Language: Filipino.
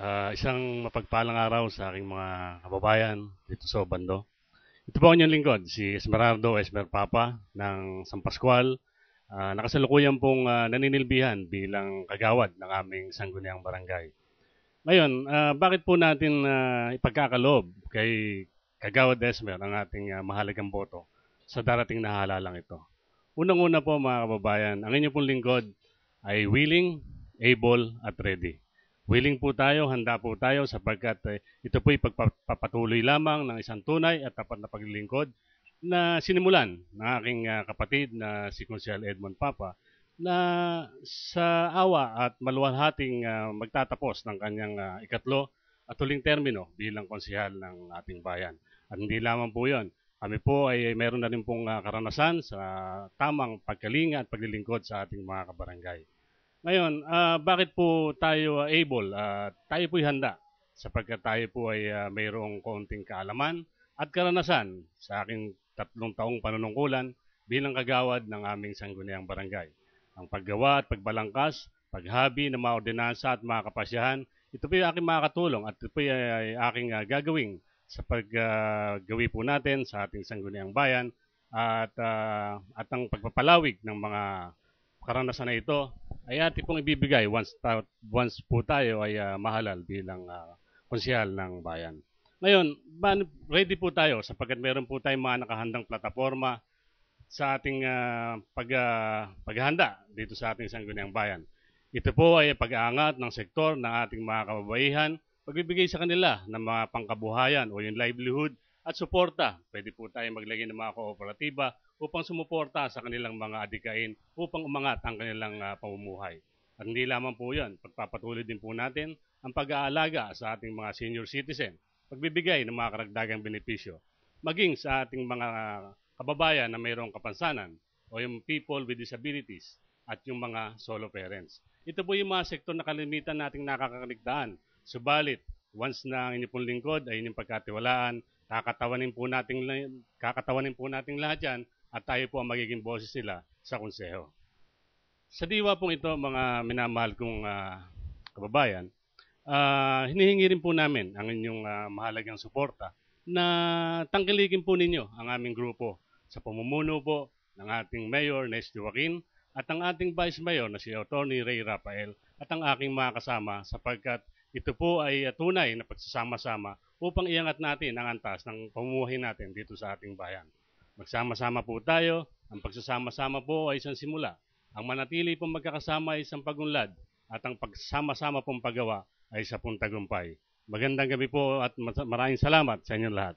Isang mapagpalang araw sa aking mga kababayan dito sa Bando. Ito po ang inyong lingkod, si Esmeraldo Esmer Papa ng San Pascual. Nakasalukuyan pong naninilbihan bilang kagawad ng aming sangguniang barangay. Ngayon, bakit po natin ipagkakaloob kay Kagawad Esmer ang ating mahalagang boto sa darating na halalang ito? Unang-una po mga kababayan, ang inyong pong lingkod ay willing, able at ready. Willing po tayo, handa po tayo sapagkat ito po'y pagpapatuloy lamang ng isang tunay at tapat na paglilingkod na sinimulan ng aking kapatid na si Konsyel Edmond Papa na sa awa at maluwalhating magtatapos ng kanyang ikatlo at huling termino bilang konsehal ng ating bayan. At hindi lamang po yon, kami po ay mayroon na rin pong karanasan sa tamang pagkalinga at paglilingkod sa ating mga kabarangay. Ngayon, bakit po tayo able? Tayo po'y handa sapagkat tayo po ay mayroong kaunting kaalaman at karanasan sa aking 3 taong panunungkulan bilang kagawad ng aming sangguniang barangay. Ang paggawa at pagbalangkas, paghabi ng mga ordinansa at mga kapasyahan, ito po ay aking makakatulong at ito po ay aking gagawing sa paggawi po natin sa ating sangguniang bayan at ang pagpapalawig ng mga karanasan na ito ay ating pong ibibigay once po tayo ay mahalal bilang konsehal ng bayan. Ngayon, ready po tayo sapagkat meron po tayong mga nakahandang plataforma sa ating paghahanda dito sa ating sangguniang bayan. Ito po ay pag-aangat ng sektor ng ating mga kababaihan, pagbibigay sa kanila ng mga pangkabuhayan o yung livelihood at suporta. Pwede po tayo maglagay ng mga kooperatiba upang sumuporta sa kanilang mga adikain upang umangat ang kanilang pamumuhay. At hindi lamang po yan, pagpapatuloy din po natin ang pag-aalaga sa ating mga senior citizen, pagbibigay ng mga karagdagang benepisyo, maging sa ating mga kababayan na mayroong kapansanan o yung people with disabilities at yung mga solo parents. Ito po yung mga sektor na kalimitan nating nakakaligtaan. Subalit, once na ang inyong pong lingkod ay inyong pagkatiwalaan, kakatawanin po natin lahat yan at tayo po ang magiging boses nila sa konseho. Sa diwa pong ito, mga minamahal kong kababayan, hinihingi rin po namin ang inyong mahalagang suporta na tangkilikin po ninyo ang aming grupo sa pamumuno po ng ating Mayor Nes Joaquin at ang ating Vice Mayor na si Atty. Ray Rafael at ang aking mga kasama sapagkat ito po ay tunay na pagsasama-sama upang iangat natin ang antas ng pamumuhay natin dito sa ating bayan. Magsama-sama po tayo, ang pagsasama-sama po ay isang simula. Ang manatili pong magkakasama ay isang pagunlad at ang pagsama-sama pong paggawa ay isa pong tagumpay. Magandang gabi po at maraming salamat sa inyong lahat.